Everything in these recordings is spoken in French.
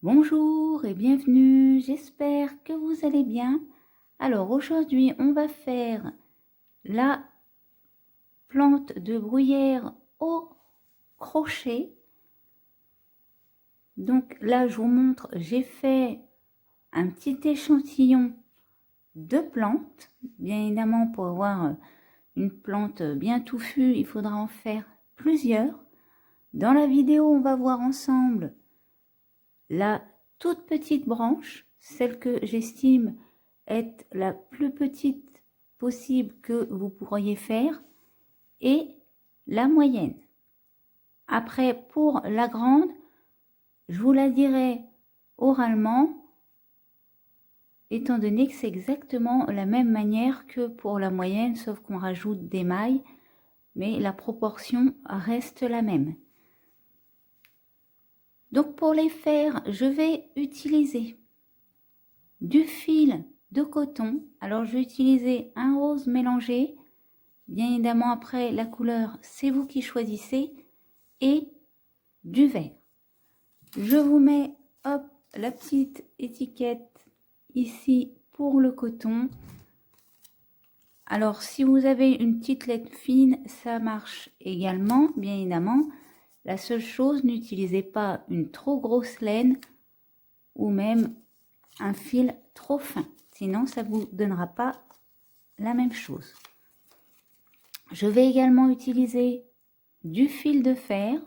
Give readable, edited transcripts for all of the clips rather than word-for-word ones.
Bonjour et bienvenue, j'espère que vous allez bien. Alors aujourd'hui on va faire la plante de bruyère au crochet. Donc là je vous montre, j'ai fait un petit échantillon de plantes. Bien évidemment pour avoir une plante bien touffue il faudra en faire plusieurs. Dans la vidéo on va voir ensemble la toute petite branche, celle que j'estime être la plus petite possible que vous pourriez faire, et la moyenne. Après, pour la grande, je vous la dirai oralement, étant donné que c'est exactement la même manière que pour la moyenne, sauf qu'on rajoute des mailles, mais la proportion reste la même. Donc pour les faire, je vais utiliser du fil de coton. Alors je vais utiliser un rose mélangé, bien évidemment après la couleur c'est vous qui choisissez, et du vert. Je vous mets hop la petite étiquette ici pour le coton. Alors si vous avez une petite laine fine ça marche également, bien évidemment. La seule chose, n'utilisez pas une trop grosse laine ou même un fil trop fin, sinon ça vous donnera pas la même chose. Je vais également utiliser du fil de fer,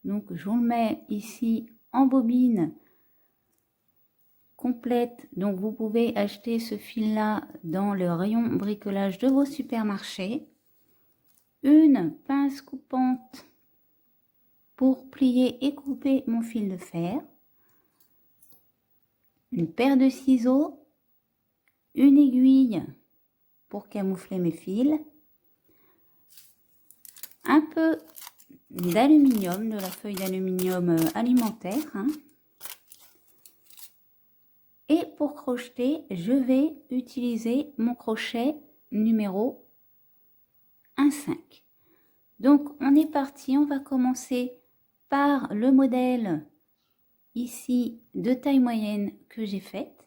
donc je vous le mets ici en bobine complète. Donc vous pouvez acheter ce fil là dans le rayon bricolage de vos supermarchés. Une pince coupante pour plier et couper mon fil de fer, une paire de ciseaux, une aiguille pour camoufler mes fils, un peu d'aluminium, de la feuille d'aluminium alimentaire, hein. Et pour crocheter, je vais utiliser mon crochet numéro 1,5. Donc on est parti, on va commencer par le modèle ici de taille moyenne que j'ai faite.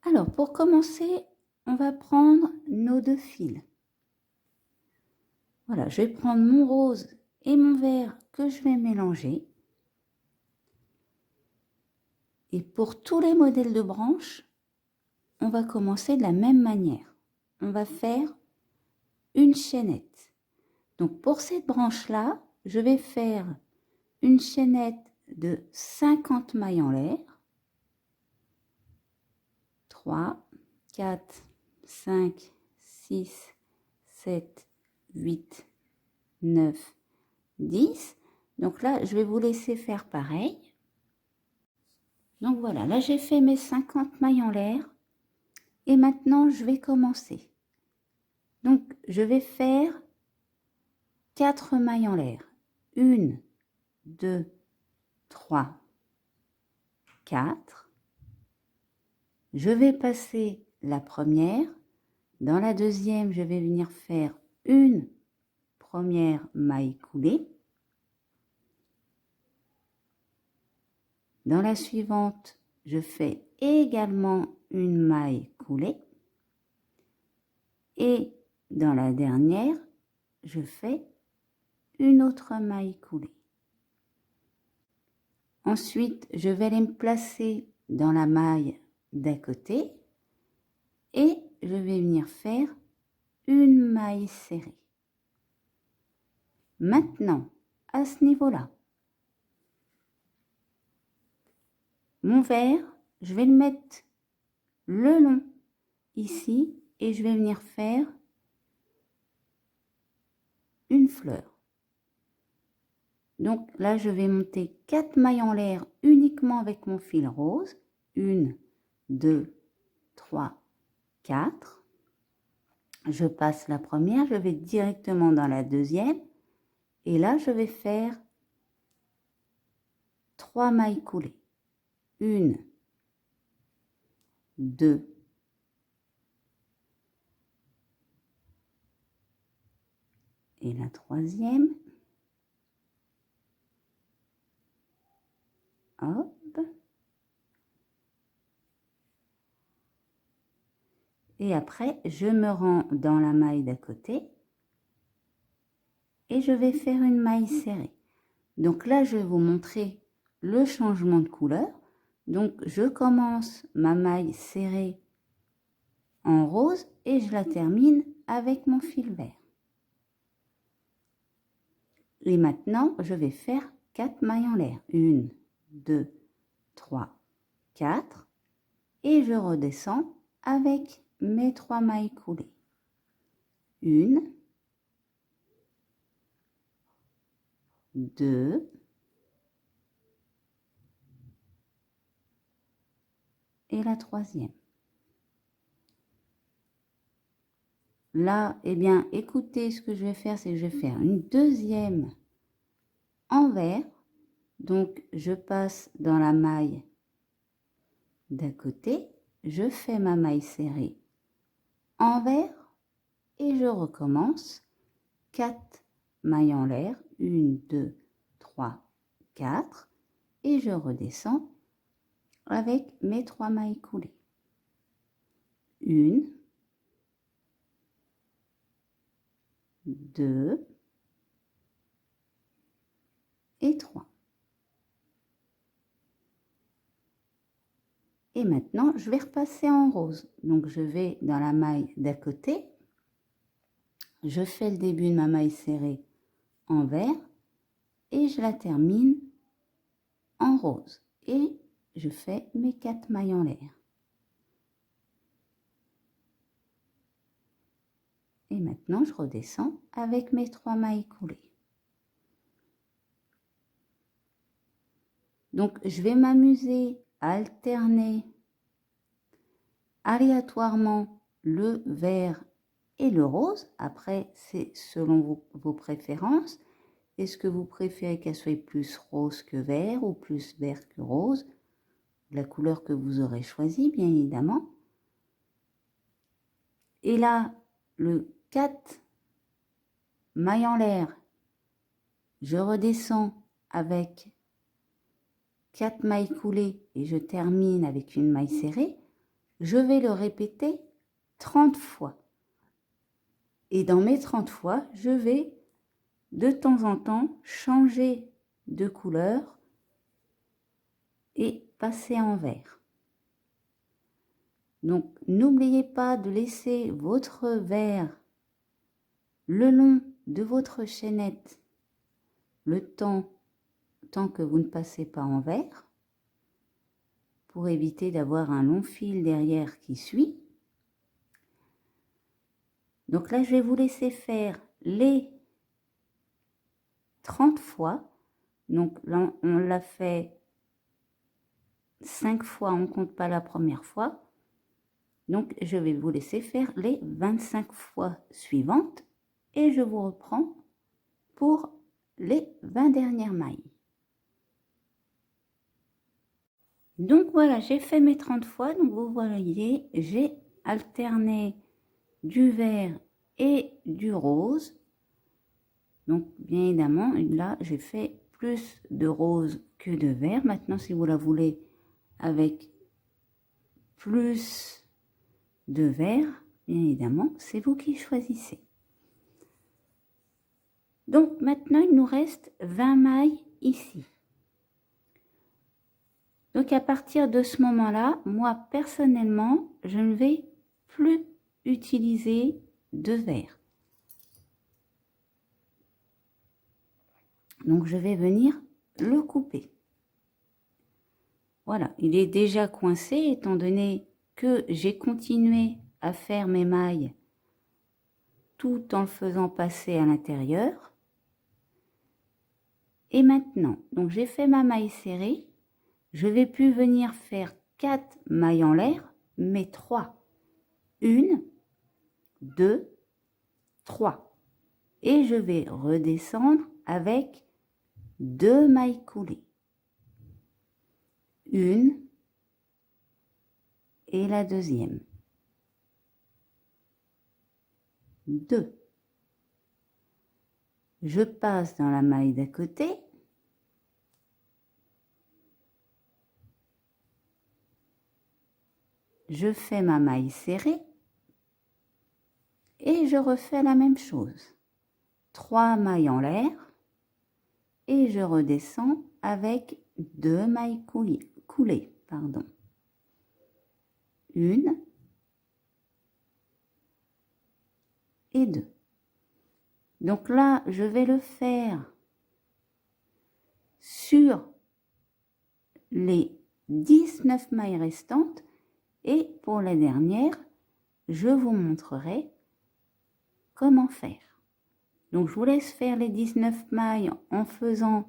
Alors pour commencer, on va prendre nos deux fils. Voilà, je vais prendre mon rose et mon vert que je vais mélanger. Et pour tous les modèles de branches, on va commencer de la même manière. On va faire une chaînette. Donc pour cette branche là, je vais faire une chaînette de 50 mailles en l'air. 3, 4, 5, 6, 7, 8, 9, 10. Donc là, je vais vous laisser faire pareil. Donc voilà, là j'ai fait mes 50 mailles en l'air. Et maintenant, je vais commencer. Donc, je vais faire 4 mailles en l'air. 1, 2, 3, 4. Je vais passer la première. Dans la deuxième, je vais venir faire une première maille coulée. Dans la suivante, je fais également une maille coulée. Et dans la dernière, je fais une autre maille coulée. Ensuite, je vais aller me placer dans la maille d'à côté et je vais venir faire une maille serrée. Maintenant, à ce niveau-là, mon vert, je vais le mettre le long ici et je vais venir faire une fleur. Donc là, je vais monter 4 mailles en l'air uniquement avec mon fil rose. 1, 2, 3, 4. Je passe la première, je vais directement dans la deuxième. Et là, je vais faire 3 mailles coulées. 1, 2, et la troisième. Hop. Et après, je me rends dans la maille d'à côté et je vais faire une maille serrée. Donc là, je vais vous montrer le changement de couleur. Donc, je commence ma maille serrée en rose et je la termine avec mon fil vert. Et maintenant, je vais faire 4 mailles en l'air. 1, 2, 3, 4. Et je redescends avec mes 3 mailles coulées. 1, 2, et la troisième. Là, eh bien, écoutez, ce que je vais faire, c'est que je vais faire une deuxième en vert. Donc, je passe dans la maille d'à côté, je fais ma maille serrée en vert et je recommence 4 mailles en l'air, 1, 2, 3, 4 et je redescends avec mes 3 mailles coulées. 1, 2 et 3. Et maintenant, je vais repasser en rose. Donc, je vais dans la maille d'à côté. Je fais le début de ma maille serrée en vert et je la termine en rose. Et je fais mes 4 mailles en l'air. Et maintenant, je redescends avec mes 3 mailles coulées. Donc, je vais m'amuser à alterner aléatoirement le vert et le rose. Après, c'est selon vos préférences. Est-ce que vous préférez qu'elle soit plus rose que vert ou plus vert que rose? La couleur que vous aurez choisie, bien évidemment. Et là, le 4 mailles en l'air, je redescends avec 4 mailles coulées et je termine avec une maille serrée. Je vais le répéter 30 fois. Et dans mes 30 fois, je vais de temps en temps changer de couleur et passer en vert. Donc, n'oubliez pas de laisser votre vert le long de votre chaînette le temps que vous ne passez pas en vert pour éviter d'avoir un long fil derrière qui suit. Donc là, je vais vous laisser faire les 30 fois. Donc là, on l'a fait 5 fois, on ne compte pas la première fois. Donc, je vais vous laisser faire les 25 fois suivantes et je vous reprends pour les 20 dernières mailles. Donc voilà, j'ai fait mes 30 fois. Donc vous voyez, j'ai alterné du vert et du rose. Donc bien évidemment, là, j'ai fait plus de rose que de vert. Maintenant, si vous la voulez avec plus de vert, bien évidemment, c'est vous qui choisissez. Donc maintenant, il nous reste 20 mailles ici. Donc à partir de ce moment-là, moi personnellement, je ne vais plus utiliser de vert. Donc je vais venir le couper. Voilà, il est déjà coincé étant donné que j'ai continué à faire mes mailles tout en le faisant passer à l'intérieur. Et maintenant, donc j'ai fait ma maille serrée. Je vais plus venir faire 4 mailles en l'air, mais 3. 1, 2, 3. Et je vais redescendre avec 2 mailles coulées. 1 et la deuxième. 2. je passe dans la maille d'à côté, je fais ma maille serrée et je refais la même chose. 3 mailles en l'air et je redescends avec 2 mailles coulées, pardon. Une et 2. Donc là, je vais le faire sur les 19 mailles restantes et pour la dernière, je vous montrerai comment faire. Donc je vous laisse faire les 19 mailles en faisant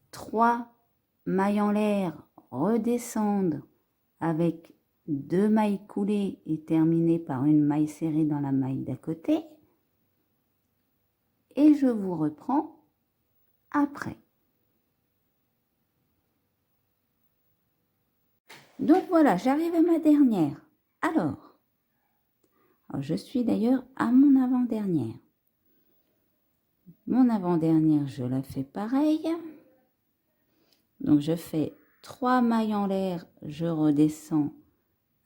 3 mailles en l'air, redescendre avec 2 mailles coulées et terminer par une maille serrée dans la maille d'à côté. Et je vous reprends après. Donc voilà, j'arrive à ma dernière. Alors, je suis d'ailleurs à mon avant-dernière. Mon avant-dernière, je la fais pareil. Donc je fais 3 mailles en l'air, je redescends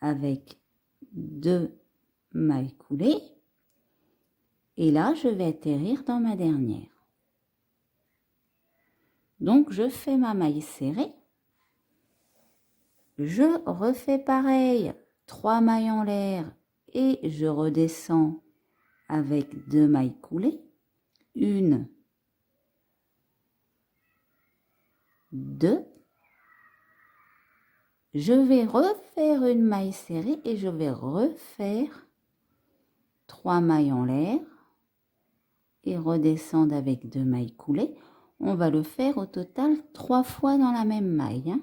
avec 2 mailles coulées. Et là, je vais atterrir dans ma dernière. Donc je fais ma maille serrée. Je refais pareil, 3 mailles en l'air et je redescends avec 2 mailles coulées. 1, 2. Je vais refaire une maille serrée et je vais refaire 3 mailles en l'air et redescendre avec 2 mailles coulées. On va le faire au total 3 fois dans la même maille.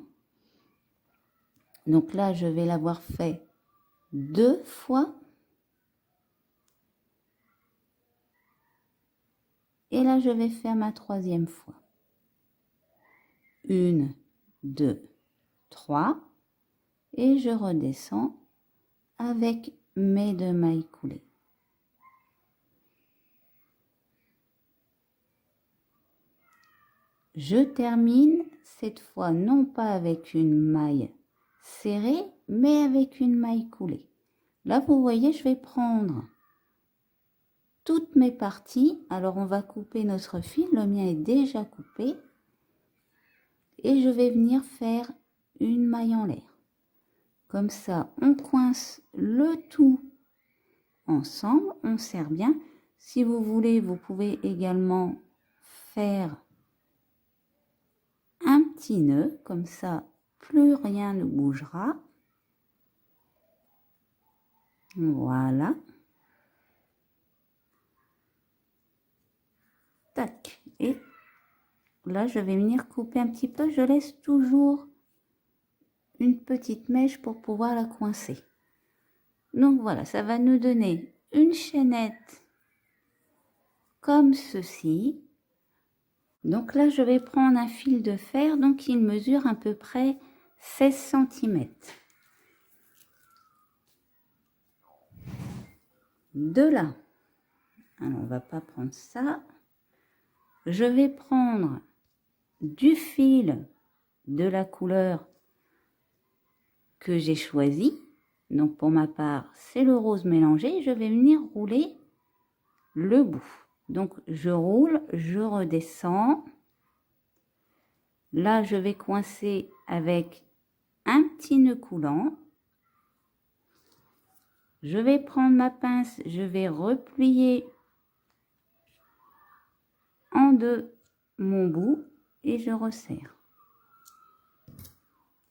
Donc là, je vais l'avoir fait 2 fois. Et là, je vais faire ma 3e fois. 1, 2, 3. Et je redescends avec mes 2 mailles coulées. Je termine cette fois non pas avec une maille serrée, mais avec une maille coulée. Là, vous voyez, je vais prendre toutes mes parties. Alors, on va couper notre fil. Le mien est déjà coupé. Et je vais venir faire une maille en l'air. Comme ça, on coince le tout ensemble. On serre bien. Si vous voulez, vous pouvez également faire un petit nœud. Comme ça, plus rien ne bougera. Voilà. Tac. Et là, je vais venir couper un petit peu. Je laisse toujours une petite mèche pour pouvoir la coincer. Donc voilà, ça va nous donner une chaînette comme ceci. Donc là, je vais prendre un fil de fer. Donc il mesure à peu près 16 cm. De là, alors on va pas prendre ça. Je vais prendre du fil de la couleur que j'ai choisi. Donc pour ma part, c'est le rose mélangé. Je vais venir rouler le bout. Donc je roule, je redescends. Là, je vais coincer avec un petit nœud coulant. Je vais prendre ma pince, je vais replier en deux mon bout et je resserre.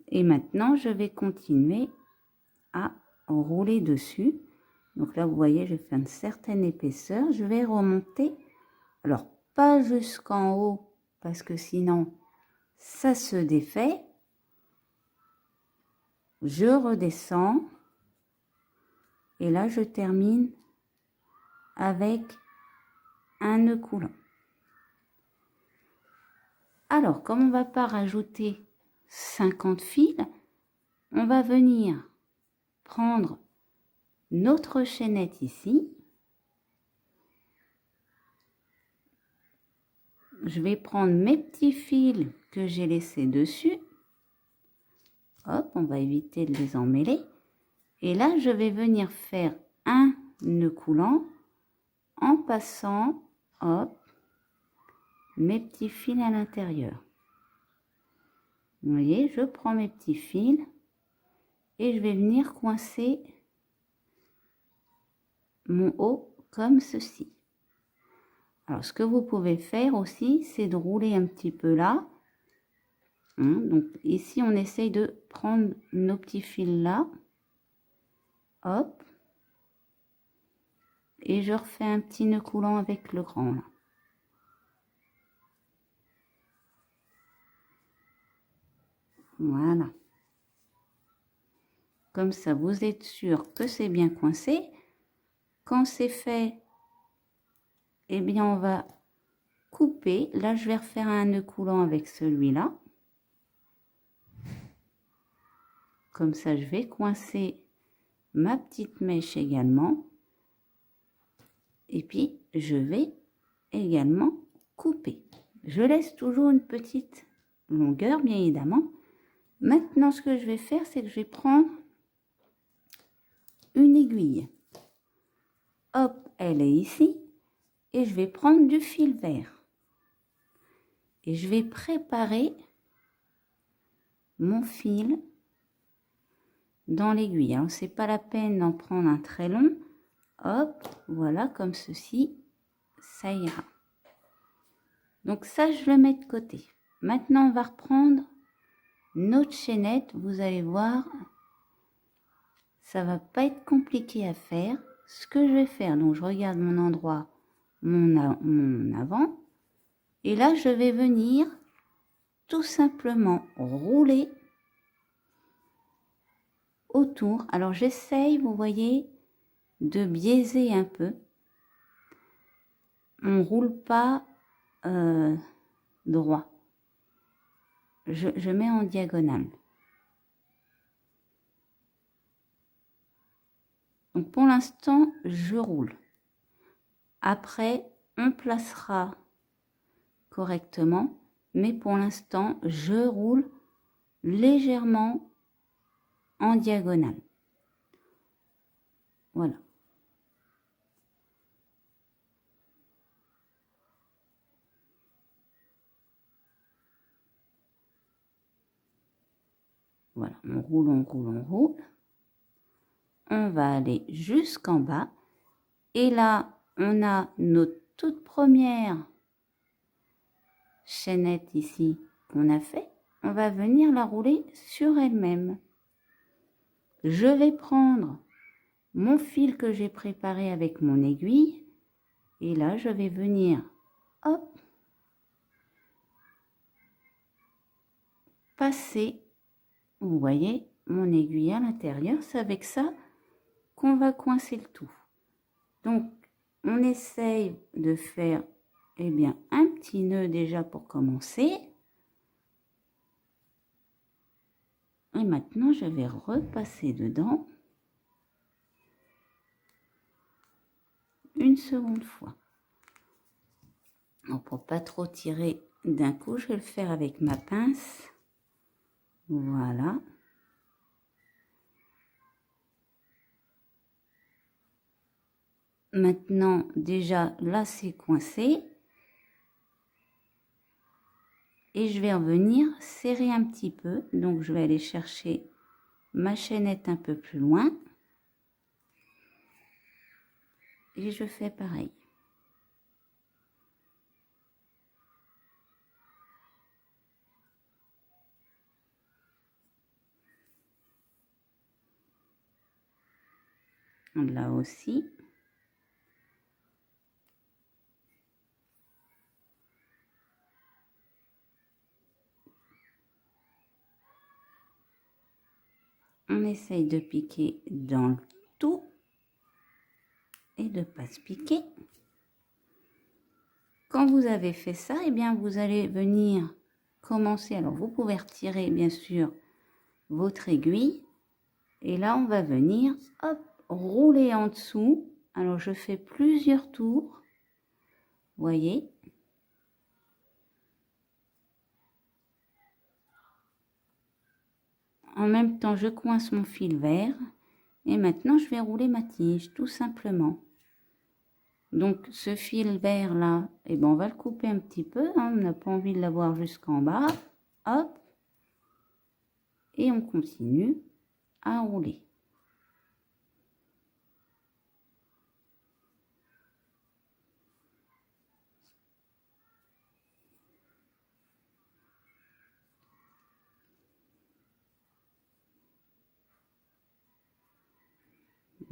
Et maintenant, je vais continuer à rouler dessus. Donc là, vous voyez, je fais une certaine épaisseur. Je vais remonter, alors pas jusqu'en haut, parce que sinon, ça se défait. Je redescends. Et là, je termine avec un nœud coulant. Alors, comme on ne va pas rajouter 50 fils, on va venir prendre notre chaînette ici. je vais prendre mes petits fils que j'ai laissés dessus. Hop, on va éviter de les emmêler. Et là, je vais venir faire un nœud coulant en passant, hop, mes petits fils à l'intérieur. Vous voyez, je prends mes petits fils et je vais venir coincer mon haut comme ceci. Alors, ce que vous pouvez faire aussi, c'est de rouler un petit peu là. Donc, ici, on essaye de prendre nos petits fils là. Hop. Et je refais un petit nœud coulant avec le grand là. Voilà. Comme ça, vous êtes sûr que c'est bien coincé. Quand c'est fait, eh bien, on va couper. Là, je vais refaire un nœud coulant avec celui-là. Comme ça, je vais coincer ma petite mèche également. Et puis, je vais également couper. Je laisse toujours une petite longueur, bien évidemment. Maintenant, ce que je vais faire, c'est que je vais prendre une aiguille. Hop, elle est ici. Et je vais prendre du fil vert. Et je vais préparer mon fil dans l'aiguille. Alors, c'est pas la peine d'en prendre un très long. Hop, voilà, comme ceci, ça ira. Donc ça, je le mets de côté. Maintenant, on va reprendre notre chaînette. Vous allez voir, ça va pas être compliqué à faire. Ce que je vais faire, donc je regarde mon endroit, mon avant. Et là, je vais venir tout simplement rouler autour. Alors, j'essaye, vous voyez, de biaiser un peu. On roule pas droit. Je mets en diagonale. Donc pour l'instant, je roule. Après, on placera correctement, mais pour l'instant, je roule légèrement en diagonale. Voilà. Voilà, on roule, on roule, on roule. On va aller jusqu'en bas. Et là, on a notre toute première chaînette ici qu'on a fait. On va venir la rouler sur elle-même. Je vais prendre mon fil que j'ai préparé avec mon aiguille. Et là, je vais venir, hop, passer, vous voyez, mon aiguille à l'intérieur. C'est avec ça qu'on va coincer le tout. Donc, on essaye de faire, eh bien, un petit nœud déjà pour commencer. Et maintenant, je vais repasser dedans une seconde fois. Donc, pour pas trop tirer d'un coup, je vais le faire avec ma pince. Voilà. Maintenant, déjà, là, c'est coincé. Et je vais revenir serrer un petit peu. Donc, je vais aller chercher ma chaînette un peu plus loin. Et je fais pareil. Là aussi. On essaye de piquer dans le tout et de ne pas se piquer. Quand vous avez fait ça, eh bien, vous allez venir commencer. Alors, vous pouvez retirer, bien sûr, votre aiguille. Et là, on va venir, hop, rouler en dessous. Alors, je fais plusieurs tours. Voyez. En même temps, je coince mon fil vert. Et maintenant, je vais rouler ma tige, tout simplement. Donc, ce fil vert là, eh ben, on va le couper un petit peu. Hein, on n'a pas envie de l'avoir jusqu'en bas. Hop. Et on continue à rouler.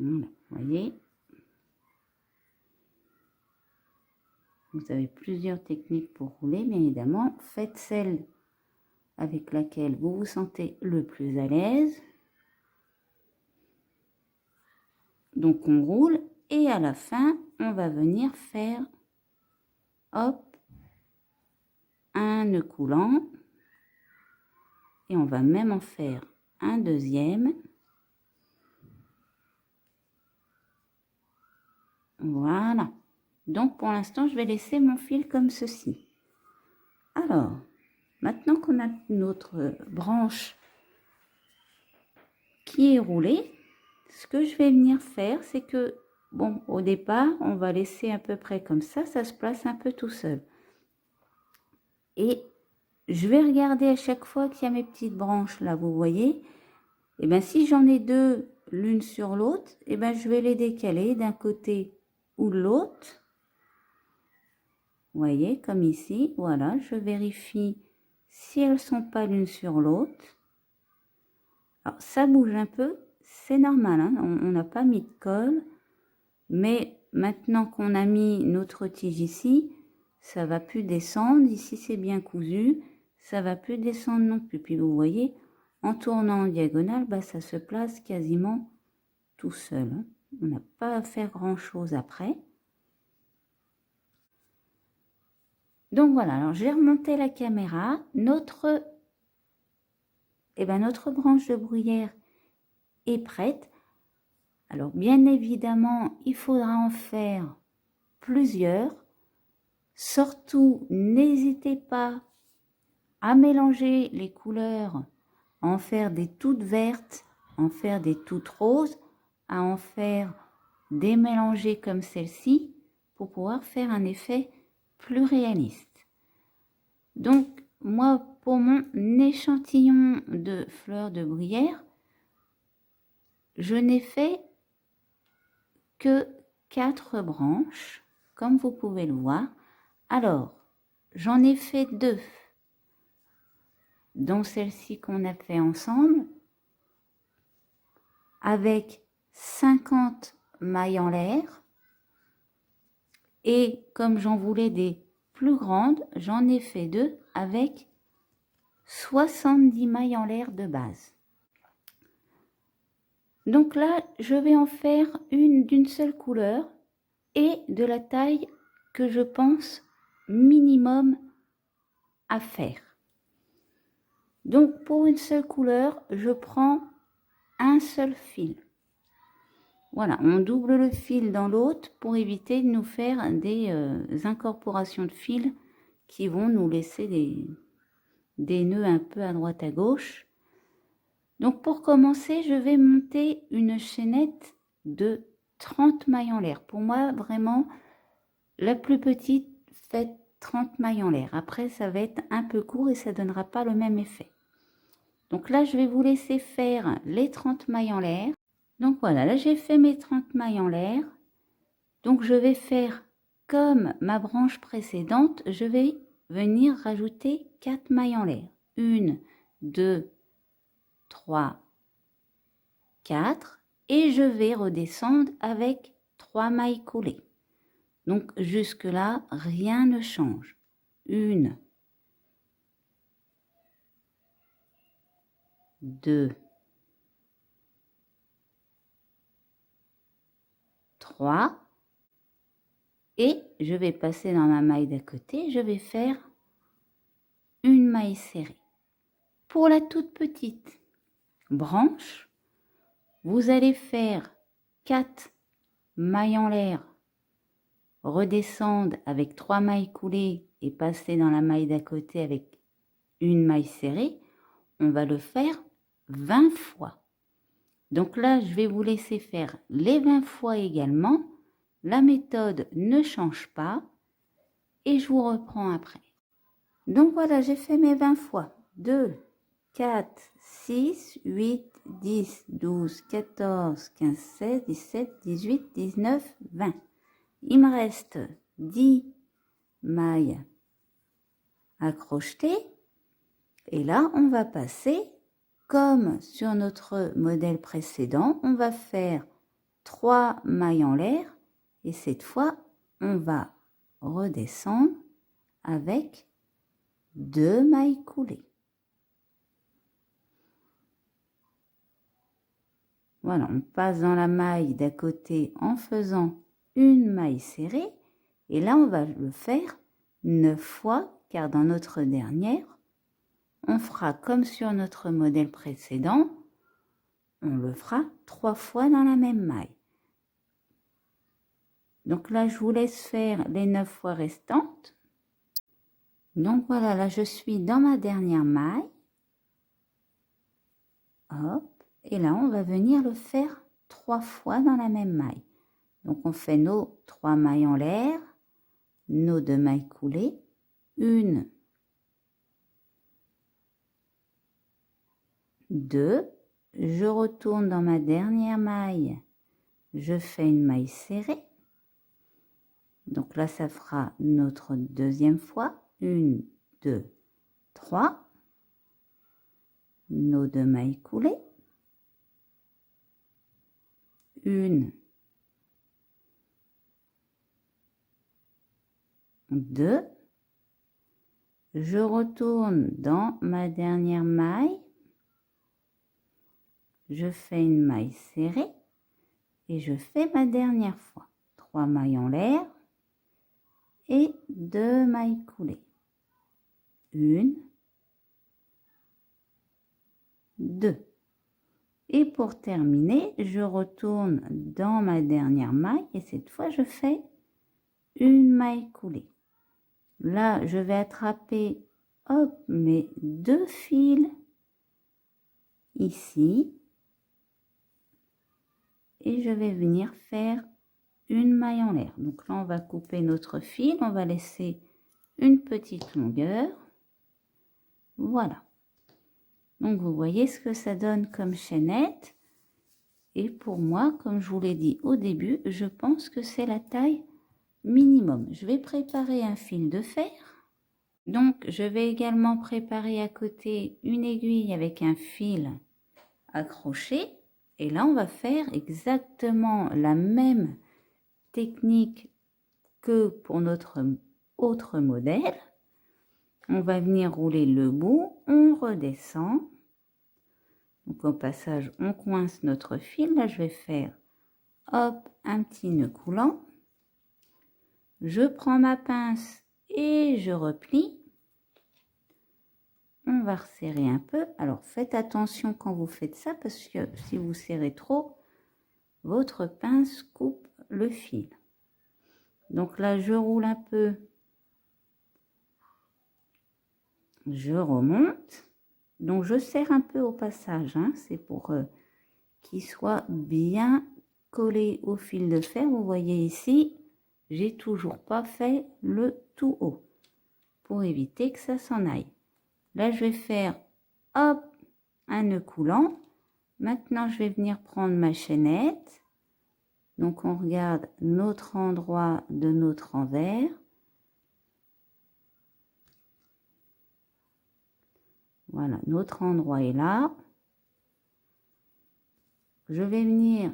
Voilà, vous voyez. Vous avez plusieurs techniques pour rouler, bien évidemment. Faites celle avec laquelle vous vous sentez le plus à l'aise. Donc on roule et à la fin, on va venir faire, hop, un nœud coulant. Et on va même en faire un deuxième. Voilà. Donc pour l'instant, je vais laisser mon fil comme ceci. Alors, maintenant qu'on a notre branche qui est roulée, ce que je vais venir faire, c'est que, bon, au départ, on va laisser à peu près comme ça se place un peu tout seul. Et je vais regarder à chaque fois qu'il y a mes petites branches là, vous voyez. Et bien si j'en ai deux l'une sur l'autre, et ben je vais les décaler d'un côté ou de l'autre. Vous voyez, comme ici, voilà, je vérifie si elles sont pas l'une sur l'autre. Alors ça bouge un peu, c'est normal, hein, on n'a pas mis de colle, mais maintenant qu'on a mis notre tige ici, ça va plus descendre. Ici c'est bien cousu, ça va plus descendre non plus. Puis vous voyez, en tournant en diagonale, bah, ça se place quasiment tout seul, hein. On n'a pas à faire grand chose après. Donc voilà, alors j'ai remonté la caméra. Notre branche de bruyère est prête. Alors bien évidemment, il faudra en faire plusieurs. Surtout, n'hésitez pas à mélanger les couleurs, à en faire des toutes vertes, à en faire des toutes roses, à en faire des mélangées comme celle-ci pour pouvoir faire un effet plus réaliste. Donc, moi, pour mon échantillon de fleurs de bruyère, je n'ai fait que 4 branches, comme vous pouvez le voir. Alors, j'en ai fait 2, dont celle-ci qu'on a fait ensemble, avec 50 mailles en l'air. Et comme j'en voulais des plus grandes, j'en ai fait 2 avec 70 mailles en l'air de base. Donc là, je vais en faire une d'une seule couleur et de la taille que je pense minimum à faire. Donc pour une seule couleur, je prends un seul fil. Voilà, on double le fil dans l'autre pour éviter de nous faire des incorporations de fils qui vont nous laisser des nœuds un peu à droite à gauche. Donc pour commencer, je vais monter une chaînette de 30 mailles en l'air. Pour moi, vraiment, la plus petite fait 30 mailles en l'air. Après, ça va être un peu court et ça ne donnera pas le même effet. Donc là, je vais vous laisser faire les 30 mailles en l'air. Donc voilà, là j'ai fait mes 30 mailles en l'air. Donc je vais faire comme ma branche précédente, je vais venir rajouter 4 mailles en l'air. 1, 2, 3, 4 et je vais redescendre avec 3 mailles coulées. Donc jusque là, rien ne change. 1, 2, 3 et je vais passer dans ma maille d'à côté, je vais faire une maille serrée. Pour la toute petite branche, vous allez faire 4 mailles en l'air, redescendre avec 3 mailles coulées et passer dans la maille d'à côté avec une maille serrée. On va le faire 20 fois. Donc là, je vais vous laisser faire les 20 fois également. La méthode ne change pas et je vous reprends après. Donc voilà, j'ai fait mes 20 fois. 2, 4, 6, 8, 10, 12, 14, 15, 16, 17, 18, 19, 20. Il me reste 10 mailles à crocheter. Et là, on va passer, comme sur notre modèle précédent, on va faire 3 mailles en l'air. Et cette fois, on va redescendre avec 2 mailles coulées. Voilà, on passe dans la maille d'à côté en faisant une maille serrée. Et là, on va le faire 9 fois, car dans notre dernière, on fera comme sur notre modèle précédent, on le fera 3 fois dans la même maille. Donc là, je vous laisse faire les 9 fois restantes. Donc voilà, là, je suis dans ma dernière maille. Hop. Et là, on va venir le faire 3 fois dans la même maille. Donc, on fait nos 3 mailles en l'air, nos 2 mailles coulées, 1, 2, je retourne dans ma dernière maille, je fais une maille serrée. Donc là, ça fera notre deuxième fois, 1, 2, 3, nos 2 mailles coulées, 1, 2, je retourne dans ma dernière maille, je fais une maille serrée et je fais ma dernière fois. 3 mailles en l'air et 2 mailles coulées. 1, 2. Et pour terminer, je retourne dans ma dernière maille et cette fois je fais une maille coulée. Là, je vais attraper, hop, mes 2 fils ici et je vais venir faire une maille en l'air. Donc là, on va couper notre fil, on va laisser une petite longueur. Voilà. Donc vous voyez ce que ça donne comme chaînette. Et pour moi, comme je vous l'ai dit au début, je pense que c'est la taille minimum. Je vais préparer un fil de fer. Donc je vais également préparer à côté une aiguille avec un fil accroché. Et là, on va faire exactement la même technique que pour notre autre modèle. On va venir rouler le bout, on redescend. Donc au passage, on coince notre fil. Là, je vais faire, hop, un petit nœud coulant. Je prends ma pince et je replie. On va resserrer un peu. Alors, faites attention quand vous faites ça, parce que si vous serrez trop, votre pince coupe le fil. Donc là, je roule un peu. Je remonte. Donc, je serre un peu au passage. Hein, c'est pour qu'il soit bien collé au fil de fer. Vous voyez ici, j'ai toujours pas fait le tout haut pour éviter que ça s'en aille. Là, je vais faire, hop, un nœud coulant. Maintenant, je vais venir prendre ma chaînette. Donc, on regarde notre endroit de notre envers. Voilà, notre endroit est là. Je vais venir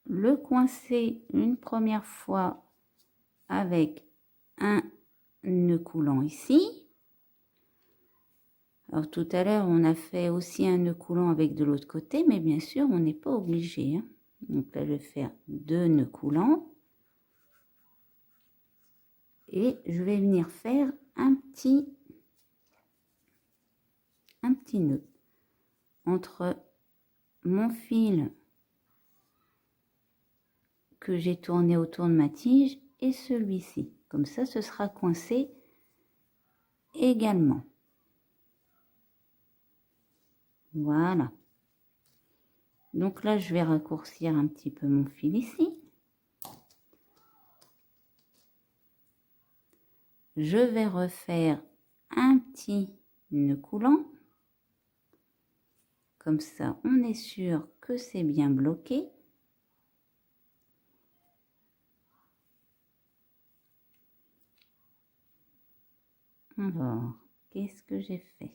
le coincer une première fois avec un nœud coulant ici. Alors tout à l'heure, on a fait aussi un nœud coulant avec de l'autre côté, mais bien sûr, on n'est pas obligé. Hein. Donc là, je vais faire 2 nœuds coulants. Et je vais venir faire un petit nœud entre mon fil que j'ai tourné autour de ma tige et celui-ci. Comme ça, ce sera coincé également. Voilà. Donc là, je vais raccourcir un petit peu mon fil ici. Je vais refaire un petit nœud coulant. Comme ça, on est sûr que c'est bien bloqué. Alors, qu'est-ce que j'ai fait?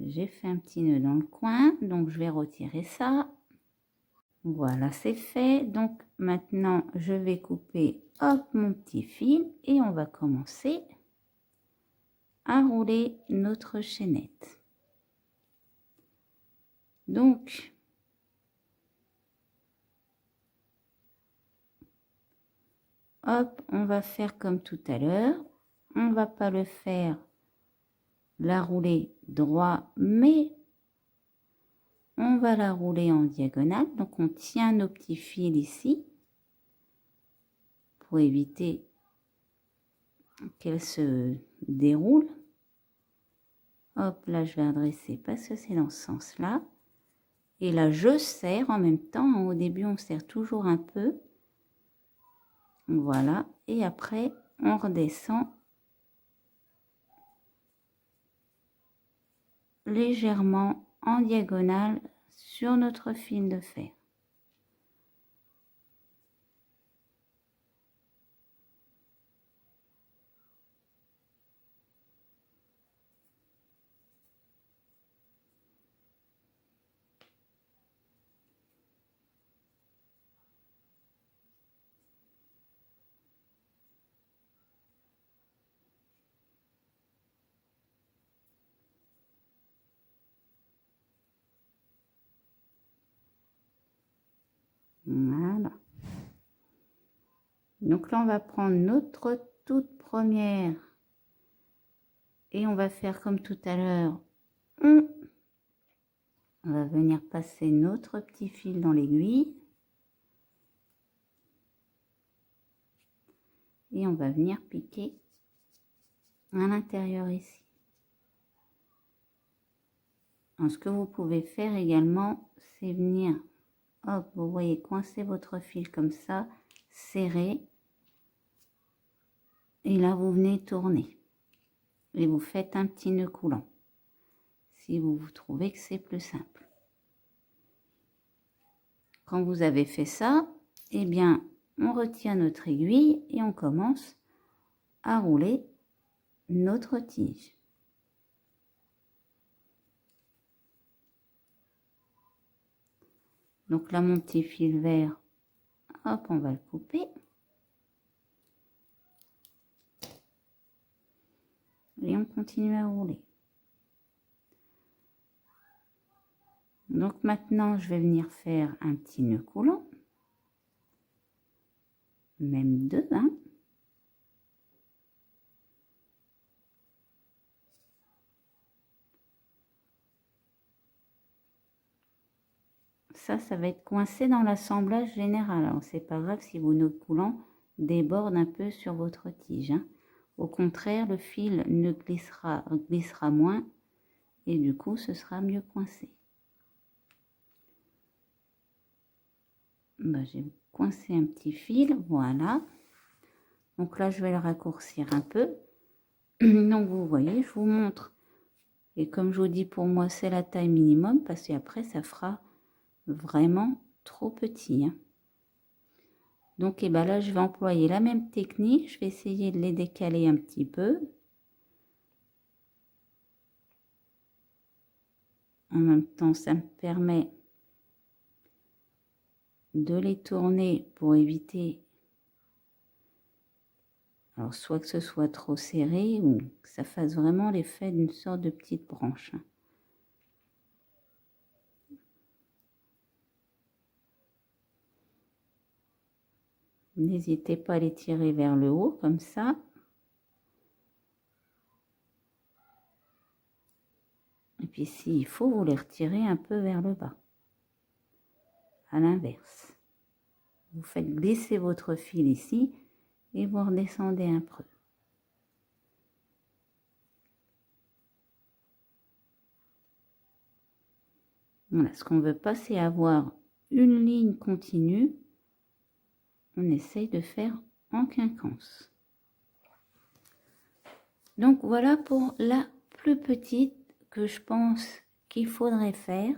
J'ai fait un petit nœud dans le coin, donc je vais retirer ça. Voilà, c'est fait. Donc maintenant, je vais couper, hop, mon petit fil et on va commencer à rouler notre chaînette. Donc, hop, on va faire comme tout à l'heure. On va pas le faire, la rouler droit, mais on va la rouler en diagonale. Donc, on tient nos petits fils ici pour éviter qu'elle se déroule. Hop, là, je vais adresser parce que c'est dans ce sens-là. Et là, je serre en même temps. Au début, on serre toujours un peu. Voilà. Et après, on redescend légèrement en diagonale sur notre fil de fer. Voilà. Donc là, on va prendre notre toute première et on va faire comme tout à l'heure. On va venir passer notre petit fil dans l'aiguille. Et on va venir piquer à l'intérieur ici. Alors, ce que vous pouvez faire également, c'est venir, hop, vous voyez, coincer votre fil comme ça, serrer. Et là, vous venez tourner. Et vous faites un petit nœud coulant. Si vous trouvez que c'est plus simple. Quand vous avez fait ça, eh bien, on retient notre aiguille et on commence à rouler notre tige. Donc là, mon petit fil vert, hop, on va le couper. Et on continue à rouler. Donc maintenant, je vais venir faire un petit nœud coulant. Même deux, hein. Ça va être coincé dans l'assemblage général. Alors, c'est pas grave si vos nœuds coulants débordent un peu sur votre tige, hein. Au contraire, le fil ne glissera moins et du coup, ce sera mieux coincé. Ben, j'ai coincé un petit fil, voilà. Donc là, je vais le raccourcir un peu. Donc, vous voyez, je vous montre. Et comme je vous dis, pour moi, c'est la taille minimum parce qu'après, ça fera vraiment trop petit, hein. Donc, et ben là, je vais employer la même technique. Je vais essayer de les décaler un petit peu. En même temps, ça me permet de les tourner pour éviter, alors soit que ce soit trop serré ou que ça fasse vraiment l'effet d'une sorte de petite branche. N'hésitez pas à les tirer vers le haut comme ça. Et puis s'il faut, vous les retirez un peu vers le bas. À l'inverse. Vous faites glisser votre fil ici et vous redescendez un peu. Voilà, ce qu'on veut pas, c'est avoir une ligne continue. On essaye de faire en quinconce. Donc voilà pour la plus petite que je pense qu'il faudrait faire.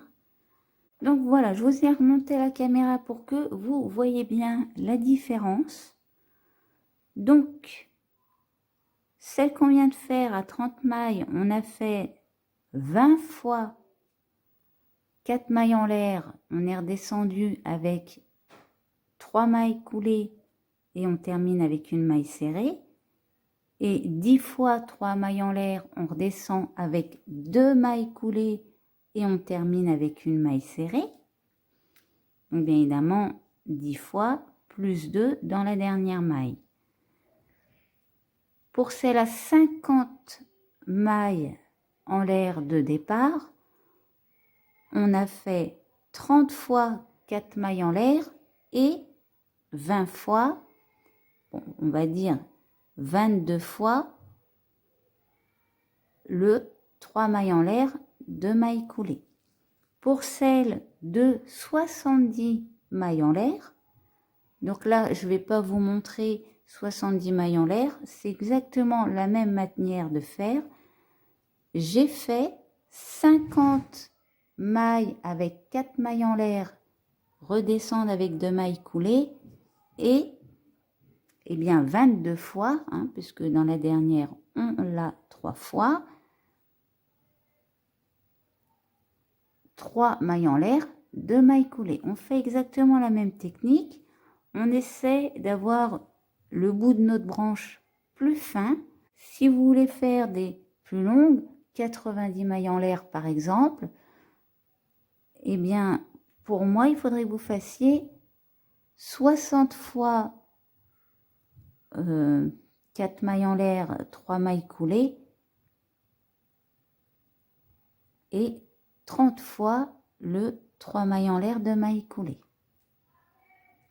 Donc voilà, je vous ai remonté la caméra pour que vous voyez bien la différence. Donc, celle qu'on vient de faire à 30 mailles, on a fait 20 fois 4 mailles en l'air. On est redescendu avec 3 mailles coulées et on termine avec une maille serrée. Et 10 fois 3 mailles en l'air, on redescend avec 2 mailles coulées et on termine avec une maille serrée. Donc bien évidemment, 10 fois plus 2 dans la dernière maille. Pour celle à 50 mailles en l'air de départ, on a fait 30 fois 4 mailles en l'air et 20 fois, bon, on va dire 22 fois le 3 mailles en l'air, 2 mailles coulées. Pour celle de 70 mailles en l'air, donc là je ne vais pas vous montrer 70 mailles en l'air, c'est exactement la même manière de faire. J'ai fait 50 mailles avec 4 mailles en l'air, redescendre avec 2 mailles coulées et eh bien 22 fois, hein, puisque dans la dernière on l'a 3 fois, 3 mailles en l'air, 2 mailles coulées. On fait exactement la même technique. On essaie d'avoir le bout de notre branche plus fin. Si vous voulez faire des plus longues, 90 mailles en l'air par exemple, eh bien pour moi il faudrait que vous fassiez 60 fois 4 mailles en l'air, 3 mailles coulées et 30 fois le 3 mailles en l'air, 2 mailles coulées.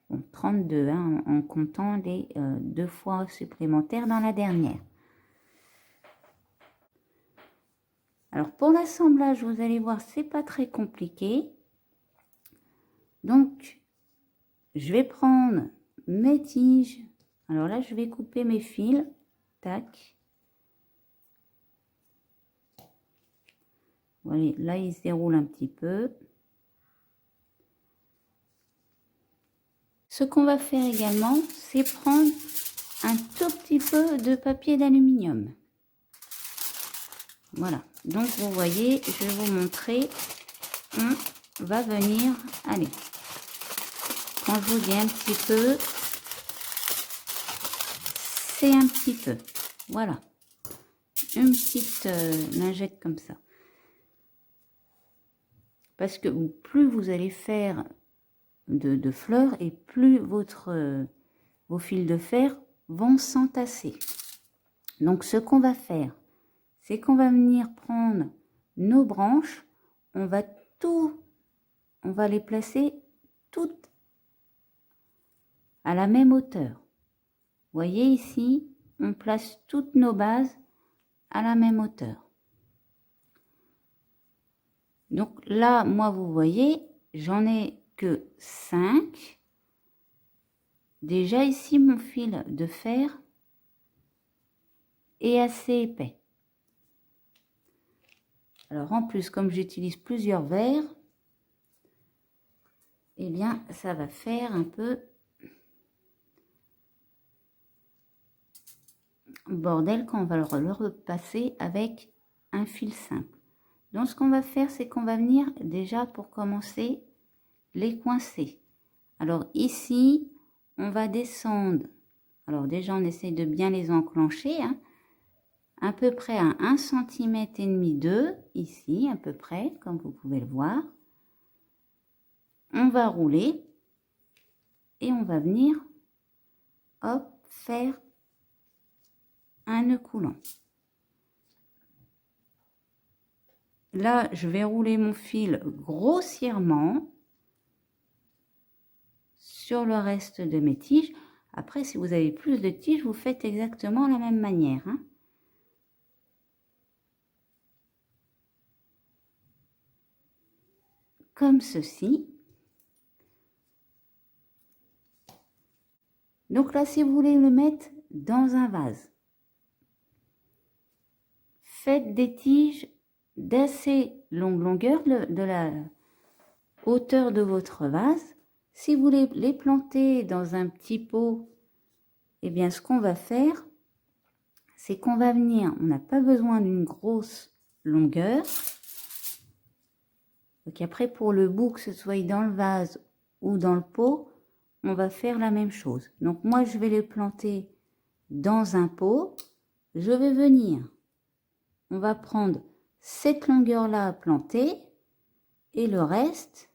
Bon, 32 hein, en comptant les 2 fois supplémentaires dans la dernière. Alors pour l'assemblage, vous allez voir, c'est pas très compliqué. Donc je vais prendre mes tiges. Alors là, je vais couper mes fils. Tac. Voilà, là, il se déroule un petit peu. Ce qu'on va faire également, c'est prendre un tout petit peu de papier d'aluminium. Voilà. Donc, vous voyez, je vais vous montrer. On va venir... Allez. Quand je vous dis un petit peu, c'est un petit peu. Voilà. Une petite lingette comme ça. Parce que plus vous allez faire de fleurs et plus vos fils de fer vont s'entasser. Donc ce qu'on va faire, c'est qu'on va venir prendre nos branches, on va les placer toutes à la même hauteur. Vous voyez ici, on place toutes nos bases à la même hauteur. Donc là, moi, vous voyez, j'en ai que 5. Déjà ici, mon fil de fer est assez épais. Alors en plus, comme j'utilise plusieurs verres, eh bien, ça va faire un peu bordel quand on va le repasser avec un fil simple. Donc ce qu'on va faire, c'est qu'on va venir déjà pour commencer les coincer. Alors ici, on va descendre. Alors déjà, on essaie de bien les enclencher, hein, à peu près à 1,5 cm d'eux, ici, à peu près, comme vous pouvez le voir. On va rouler et on va venir, hop, faire un nœud coulant. Là, je vais rouler mon fil grossièrement sur le reste de mes tiges. Après, si vous avez plus de tiges, vous faites exactement la même manière, hein. comme ceci. Donc là, si vous voulez le mettre dans un vase, faites des tiges d'assez longue longueur, de la hauteur de votre vase. Si vous voulez les planter dans un petit pot, eh bien ce qu'on va faire, c'est qu'on va venir, on n'a pas besoin d'une grosse longueur. Donc après, pour le bout, que ce soit dans le vase ou dans le pot, on va faire la même chose. Donc moi, je vais les planter dans un pot. Je vais venir, on va prendre cette longueur-là à planter et le reste,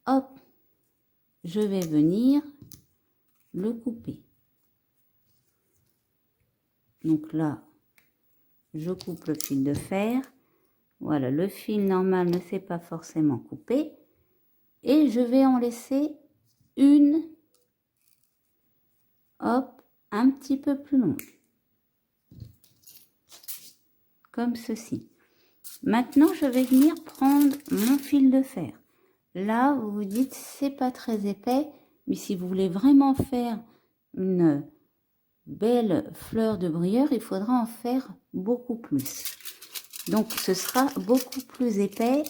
hop, je vais venir le couper. Donc là, je coupe le fil de fer. Voilà, le fil normal ne s'est pas forcément coupé. Et je vais en laisser une, hop, un petit peu plus longue. Comme ceci. Maintenant, je vais venir prendre mon fil de fer. Là, vous vous dites, c'est pas très épais, mais si vous voulez vraiment faire une belle fleur de bruyère, il faudra en faire beaucoup plus. Donc, ce sera beaucoup plus épais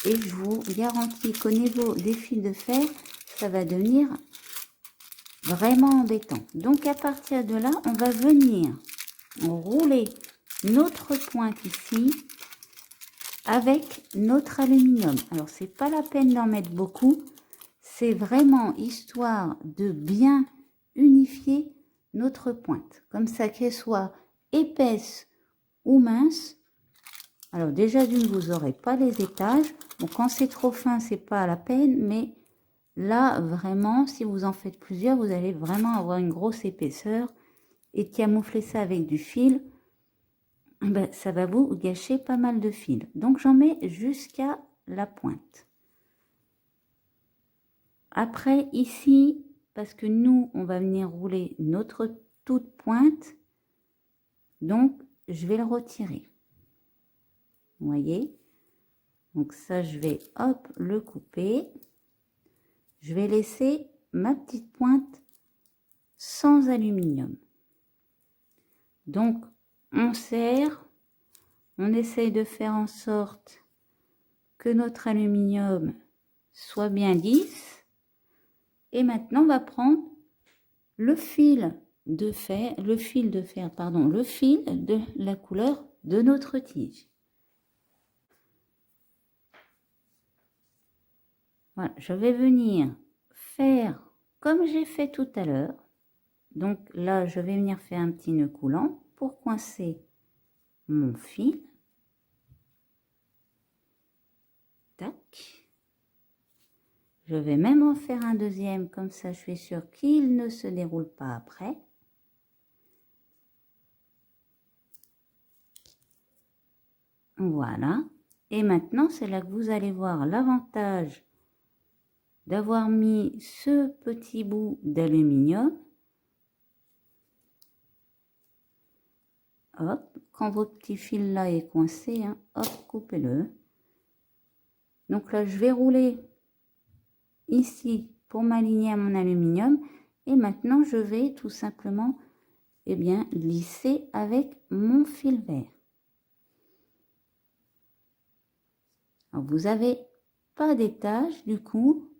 et je vous garantis qu'au niveau des fils de fer, ça va devenir vraiment embêtant. Donc, à partir de là, on va venir rouler notre pointe ici avec notre aluminium. Alors, c'est pas la peine d'en mettre beaucoup. C'est vraiment histoire de bien unifier notre pointe. Comme ça, qu'elle soit épaisse ou mince. Alors, déjà, d'une, vous n'aurez pas les étages. Bon, quand c'est trop fin, c'est pas la peine. Mais là, vraiment, si vous en faites plusieurs, vous allez vraiment avoir une grosse épaisseur. Et camoufler ça avec du fil, ben, ça va vous gâcher pas mal de fil. Donc, j'en mets jusqu'à la pointe. Après, ici, parce que nous, on va venir rouler notre toute pointe, donc, je vais le retirer. Vous voyez? Donc, ça, je vais, hop, le couper. Je vais laisser ma petite pointe sans aluminium. Donc, on serre, on essaye de faire en sorte que notre aluminium soit bien lisse. Et maintenant, on va prendre le fil de fer, le fil de la couleur de notre tige. Voilà, je vais venir faire comme j'ai fait tout à l'heure. Donc là, je vais venir faire un petit nœud coulant pour coincer mon fil. Tac. Je vais même en faire un deuxième, comme ça je suis sûre qu'il ne se déroule pas après. Voilà. Et maintenant, c'est là que vous allez voir l'avantage d'avoir mis ce petit bout d'aluminium. Hop, quand votre petit fil là est coincé, hein, hop, coupez-le. Donc là, je vais rouler ici pour m'aligner à mon aluminium. Et maintenant, je vais tout simplement, eh bien, lisser avec mon fil vert. Alors, vous n'avez pas d'étage du coup.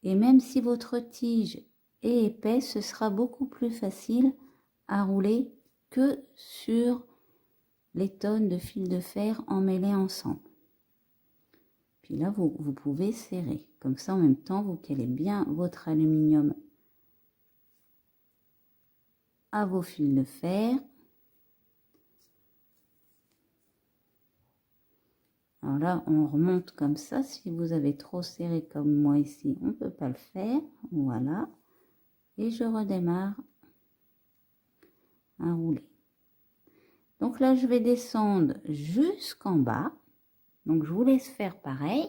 Et même si votre tige est épaisse, ce sera beaucoup plus facile à rouler que sur les tonnes de fil de fer emmêlés ensemble. Puis là, vous pouvez serrer. Comme ça, en même temps, vous calez bien votre aluminium à vos fils de fer. Alors là, on remonte comme ça. Si vous avez trop serré comme moi ici, on ne peut pas le faire. Voilà. Et je redémarre à rouler. Donc là, je vais descendre jusqu'en bas. Donc, je vous laisse faire pareil.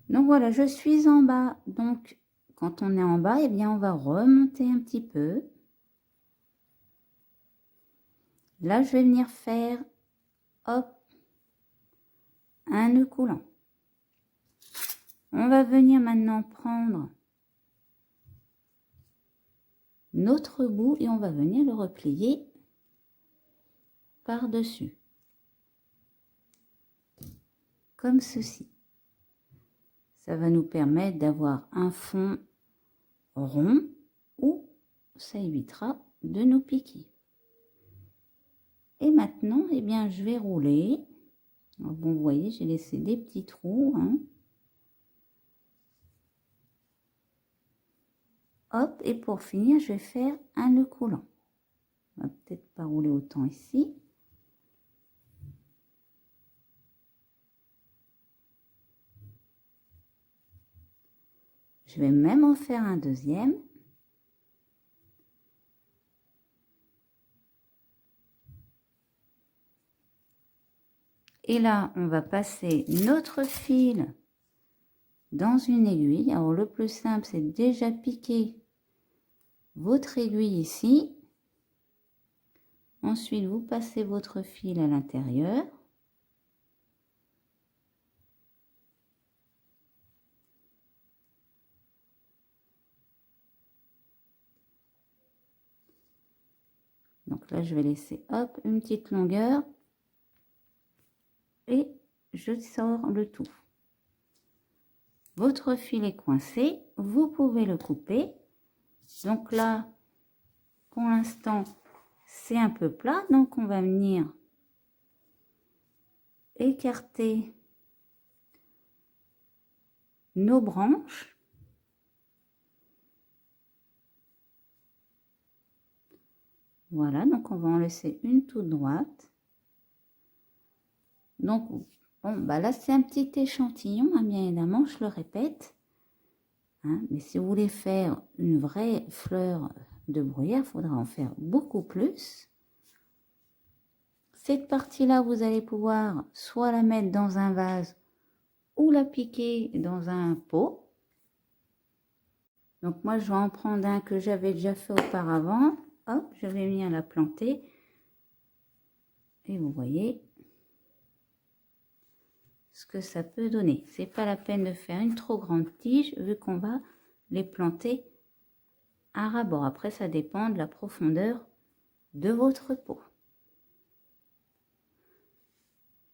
Donc voilà, je suis en bas. Donc, quand on est en bas, eh bien, on va remonter un petit peu. Là, je vais venir faire, hop, un nœud coulant. On va venir maintenant prendre notre bout et on va venir le replier par-dessus. Comme ceci. Ça va nous permettre d'avoir un fond rond où ça évitera de nous piquer. Et maintenant, eh bien, je vais rouler. Alors, bon, vous voyez, j'ai laissé des petits trous. Hein. Hop, et pour finir, je vais faire un nœud coulant. On va peut-être pas rouler autant ici. Je vais même en faire un deuxième. Et là, on va passer notre fil dans une aiguille. Alors, le plus simple, c'est déjà piquer votre aiguille ici. Ensuite, vous passez votre fil à l'intérieur. Donc là, je vais laisser, hop, une petite longueur. Et je sors le tout. Votre fil est coincé, vous pouvez le couper. Donc là, pour l'instant, c'est un peu plat, donc on va venir écarter nos branches. Voilà, donc on va en laisser une toute droite. Donc, bon, bah là, c'est un petit échantillon, hein, bien évidemment, je le répète. Hein, mais si vous voulez faire une vraie fleur de bruyère, il faudra en faire beaucoup plus. Cette partie-là, vous allez pouvoir soit la mettre dans un vase ou la piquer dans un pot. Donc moi, je vais en prendre un que j'avais déjà fait auparavant. Hop, je vais venir la planter. Et vous voyez ce que ça peut donner. C'est pas la peine de faire une trop grande tige vu qu'on va les planter à ras-bord. Après, ça dépend de la profondeur de votre pot.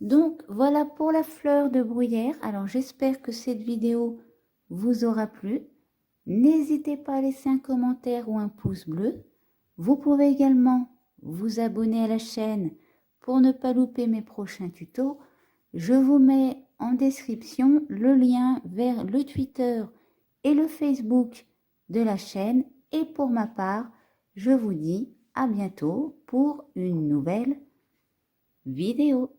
Donc, voilà pour la fleur de bruyère. Alors, j'espère que cette vidéo vous aura plu. N'hésitez pas à laisser un commentaire ou un pouce bleu. Vous pouvez également vous abonner à la chaîne pour ne pas louper mes prochains tutos. Je vous mets en description le lien vers le Twitter et le Facebook de la chaîne. Et pour ma part, je vous dis à bientôt pour une nouvelle vidéo.